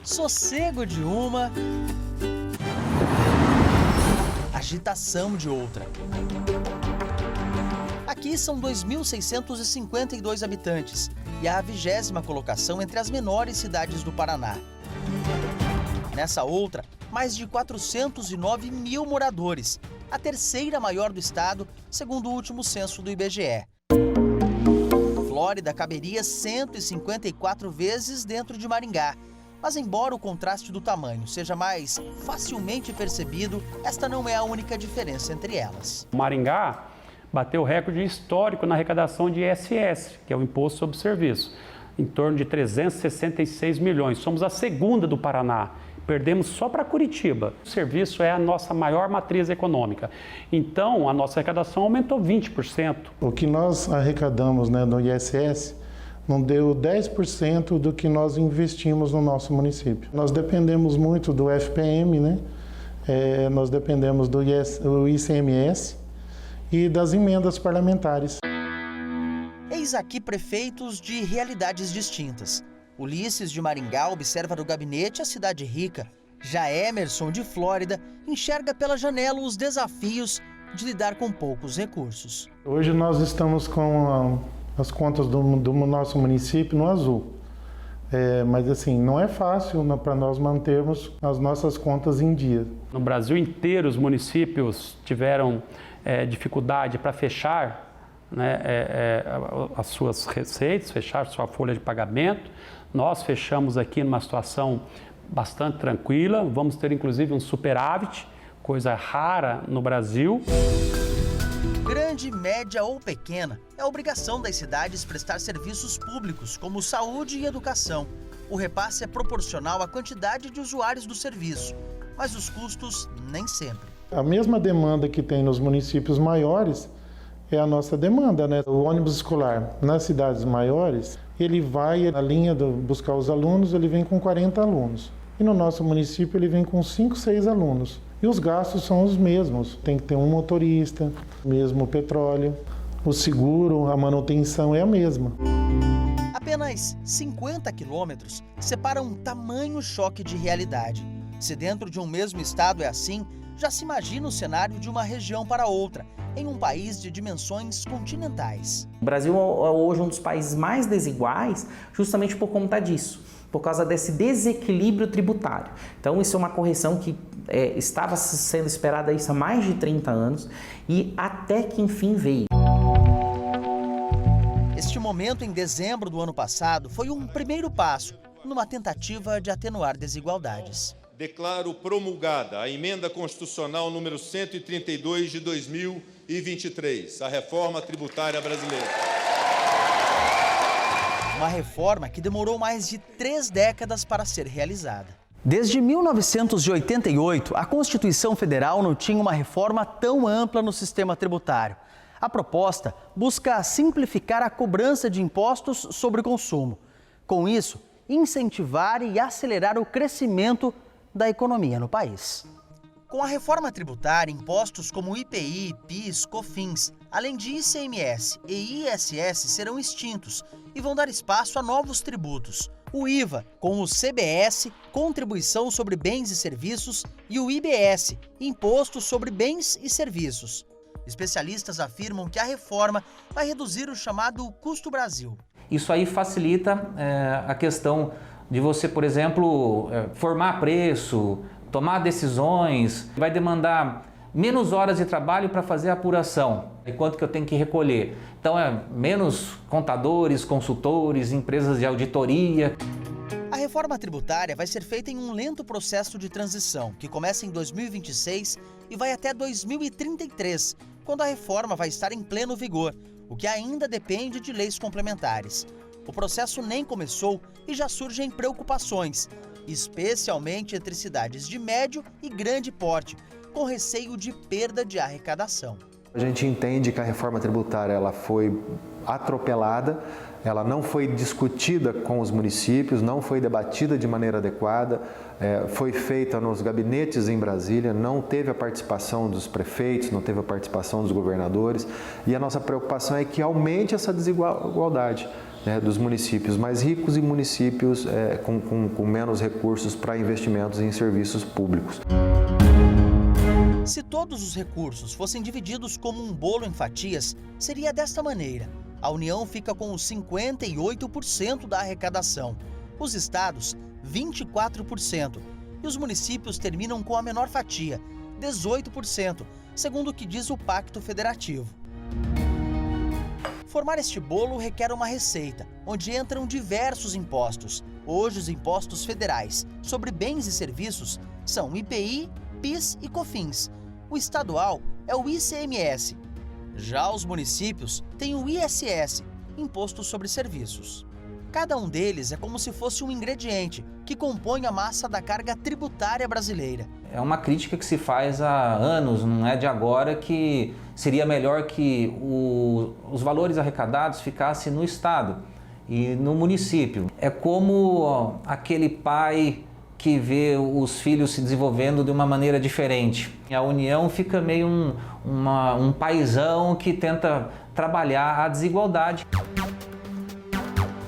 sossego de uma, agitação de outra. Aqui são 2.652 habitantes e a 20ª colocação entre as menores cidades do Paraná. Nessa outra, mais de 409 mil moradores, a terceira maior do estado, segundo o último censo do IBGE. Flórida caberia 154 vezes dentro de Maringá. Mas embora o contraste do tamanho seja mais facilmente percebido, esta não é a única diferença entre elas. Maringá bateu o recorde histórico na arrecadação de ISS, que é o Imposto sobre Serviço, em torno de 366 milhões. Somos a segunda do Paraná. Perdemos só para Curitiba. O serviço é a nossa maior matriz econômica. Então, a nossa arrecadação aumentou 20%. O que nós arrecadamos, no ISS não deu 10% do que nós investimos no nosso município. Nós dependemos muito do FPM, nós dependemos do ICMS e das emendas parlamentares. Eis aqui prefeitos de realidades distintas. Ulisses de Maringá observa do gabinete a cidade rica. Já Emerson de Flórida enxerga pela janela os desafios de lidar com poucos recursos. Hoje nós estamos com as contas do nosso município no azul. Mas assim, não é fácil para nós mantermos as nossas contas em dia. No Brasil inteiro, os municípios tiveram dificuldade para fechar as suas receitas, fechar sua folha de pagamento. Nós fechamos aqui numa situação bastante tranquila, vamos ter inclusive um superávit, coisa rara no Brasil. Grande, média ou pequena, é obrigação das cidades prestar serviços públicos, como saúde e educação. O repasse é proporcional à quantidade de usuários do serviço, mas os custos nem sempre. A mesma demanda que tem nos municípios maiores é a nossa demanda, O ônibus escolar nas cidades maiores, ele vai na linha de buscar os alunos, ele vem com 40 alunos. E no nosso município ele vem com 5, 6 alunos. E os gastos são os mesmos. Tem que ter um motorista, mesmo o petróleo, o seguro, a manutenção é a mesma. Apenas 50 quilômetros separam um tamanho choque de realidade. Se dentro de um mesmo estado é assim, já se imagina o cenário de uma região para outra, em um país de dimensões continentais. O Brasil é hoje um dos países mais desiguais justamente por conta disso, por causa desse desequilíbrio tributário. Então isso é uma correção que estava sendo esperada há mais de 30 anos e até que enfim veio. Este momento, em dezembro do ano passado, foi um primeiro passo numa tentativa de atenuar desigualdades. Declaro promulgada a Emenda Constitucional número 132 de 2023, a reforma tributária brasileira. Uma reforma que demorou mais de 3 décadas para ser realizada. Desde 1988, a Constituição Federal não tinha uma reforma tão ampla no sistema tributário. A proposta busca simplificar a cobrança de impostos sobre o consumo. Com isso, incentivar e acelerar o crescimento da economia no país. Com a reforma tributária, impostos como IPI, PIS, COFINS, além de ICMS e ISS serão extintos e vão dar espaço a novos tributos. O IVA, com o CBS, Contribuição sobre Bens e Serviços, e o IBS, Imposto sobre Bens e Serviços. Especialistas afirmam que a reforma vai reduzir o chamado Custo Brasil. Isso aí facilita a questão de você, por exemplo, formar preço, tomar decisões, vai demandar menos horas de trabalho para fazer a apuração, e quanto que eu tenho que recolher. Então menos contadores, consultores, empresas de auditoria. A reforma tributária vai ser feita em um lento processo de transição, que começa em 2026 e vai até 2033, quando a reforma vai estar em pleno vigor, o que ainda depende de leis complementares. O processo nem começou e já surgem preocupações, especialmente entre cidades de médio e grande porte, com receio de perda de arrecadação. A gente entende que a reforma tributária ela foi atropelada, ela não foi discutida com os municípios, não foi debatida de maneira adequada, foi feita nos gabinetes em Brasília, não teve a participação dos prefeitos, não teve a participação dos governadores, e a nossa preocupação é que aumente essa desigualdade. né, dos municípios mais ricos e municípios com menos recursos para investimentos em serviços públicos. Se todos os recursos fossem divididos como um bolo em fatias, seria desta maneira. A União fica com os 58% da arrecadação, os estados 24% e os municípios terminam com a menor fatia, 18%, segundo o que diz o Pacto Federativo. Formar este bolo requer uma receita, onde entram diversos impostos. Hoje, os impostos federais sobre bens e serviços são IPI, PIS e COFINS. O estadual é o ICMS. Já os municípios têm o ISS, Imposto sobre Serviços. Cada um deles é como se fosse um ingrediente que compõe a massa da carga tributária brasileira. É uma crítica que se faz há anos, não é de agora, que seria melhor que os valores arrecadados ficassem no estado e no município. É como aquele pai que vê os filhos se desenvolvendo de uma maneira diferente. A União fica meio um paizão que tenta trabalhar a desigualdade.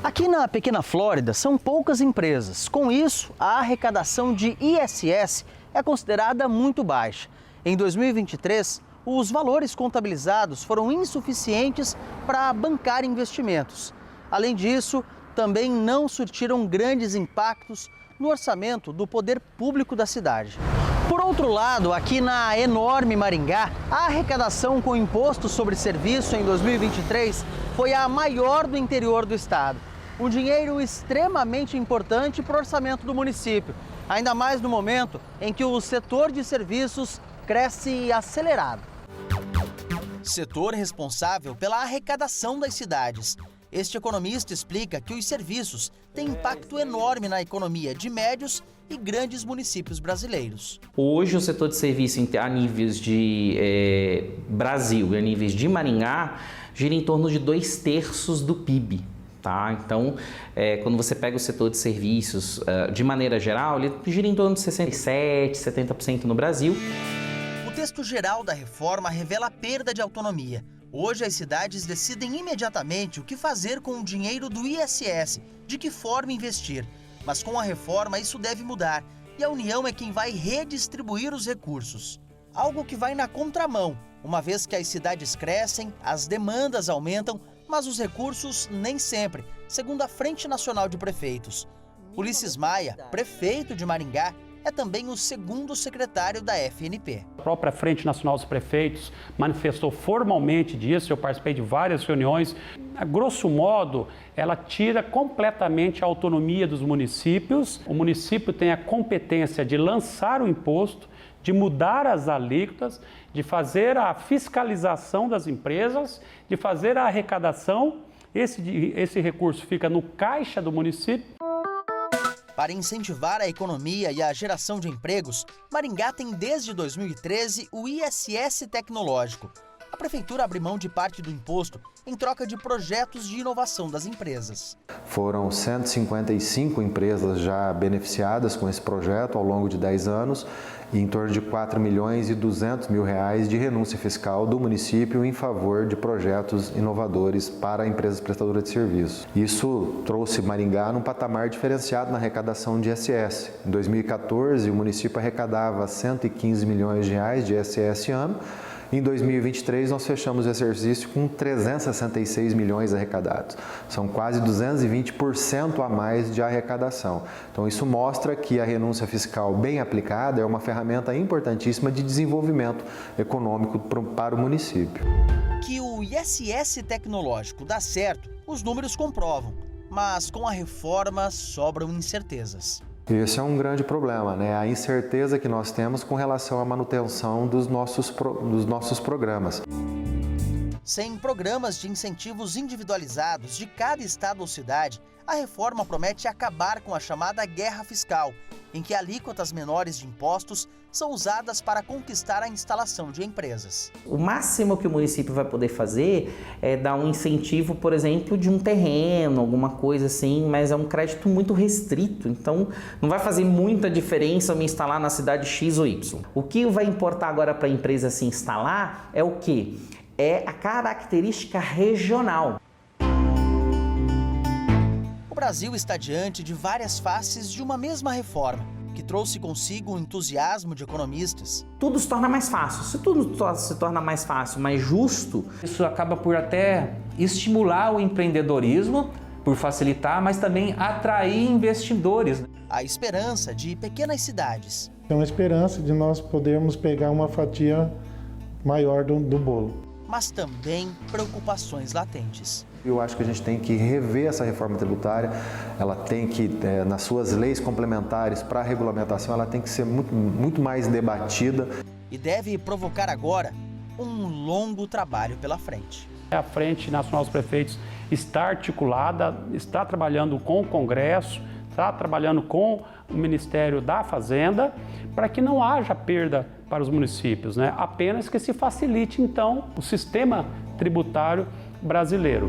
Aqui na pequena Flórida são poucas empresas. Com isso, a arrecadação de ISS é considerada muito baixa. Em 2023, os valores contabilizados foram insuficientes para bancar investimentos. Além disso, também não surtiram grandes impactos no orçamento do poder público da cidade. Por outro lado, aqui na enorme Maringá, a arrecadação com imposto sobre serviço em 2023 foi a maior do interior do estado. Um dinheiro extremamente importante para o orçamento do município, ainda mais no momento em que o setor de serviços cresce acelerado. Setor responsável pela arrecadação das cidades. Este economista explica que os serviços têm impacto enorme na economia de médios e grandes municípios brasileiros. Hoje o setor de serviço a níveis de Brasil e a níveis de Maringá gira em torno de 2/3 do PIB. Tá? Então, quando você pega o setor de serviços de maneira geral, ele gira em torno de 67%, 70% no Brasil. O texto geral da reforma revela a perda de autonomia. Hoje as cidades decidem imediatamente o que fazer com o dinheiro do ISS, de que forma investir. Mas com a reforma isso deve mudar e a União é quem vai redistribuir os recursos. Algo que vai na contramão, uma vez que as cidades crescem, as demandas aumentam, mas os recursos nem sempre, segundo a Frente Nacional de Prefeitos. Ulisses Maia, prefeito de Maringá, é também o segundo secretário da FNP. A própria Frente Nacional dos Prefeitos manifestou formalmente disso, eu participei de várias reuniões. A grosso modo, ela tira completamente a autonomia dos municípios. O município tem a competência de lançar o imposto, de mudar as alíquotas, de fazer a fiscalização das empresas, de fazer a arrecadação. Esse recurso fica no caixa do município. Para incentivar a economia e a geração de empregos, Maringá tem desde 2013 o ISS Tecnológico. A prefeitura abre mão de parte do imposto em troca de projetos de inovação das empresas. Foram 155 empresas já beneficiadas com esse projeto ao longo de 10 anos e em torno de 4 milhões e 200 mil reais de renúncia fiscal do município em favor de projetos inovadores para empresas prestadoras de serviços. Isso trouxe Maringá num patamar diferenciado na arrecadação de ISS. Em 2014, o município arrecadava 115 milhões de reais de ISS ano. Em 2023, nós fechamos o exercício com 366 milhões arrecadados. São quase 220% a mais de arrecadação. Então, isso mostra que a renúncia fiscal bem aplicada é uma ferramenta importantíssima de desenvolvimento econômico para o município. Que o ISS tecnológico dá certo, os números comprovam, mas com a reforma sobram incertezas. Esse é um grande problema, né? A incerteza que nós temos com relação à manutenção dos nossos programas. Sem programas de incentivos individualizados de cada estado ou cidade, a reforma promete acabar com a chamada guerra fiscal, em que alíquotas menores de impostos são usadas para conquistar a instalação de empresas. O máximo que o município vai poder fazer é dar um incentivo, por exemplo, de um terreno, alguma coisa assim, mas é um crédito muito restrito, então não vai fazer muita diferença eu me instalar na cidade X ou Y. O que vai importar agora para a empresa se instalar é o quê? É a característica regional. Brasil está diante de várias faces de uma mesma reforma, que trouxe consigo o entusiasmo de economistas. Tudo se torna mais fácil. Se tudo se torna mais fácil, mais justo, isso acaba por até estimular o empreendedorismo, por facilitar, mas também atrair investidores. A esperança de pequenas cidades. É uma esperança de nós podermos pegar uma fatia maior do bolo. Mas também preocupações latentes. Eu acho que a gente tem que rever essa reforma tributária, ela tem que, nas suas leis complementares para a regulamentação, ela tem que ser muito mais debatida. E deve provocar agora um longo trabalho pela frente. A Frente Nacional dos Prefeitos está articulada, está trabalhando com o Congresso, está trabalhando com o Ministério da Fazenda, para que não haja perda para os municípios, né? Apenas que se facilite, então, o sistema tributário brasileiro.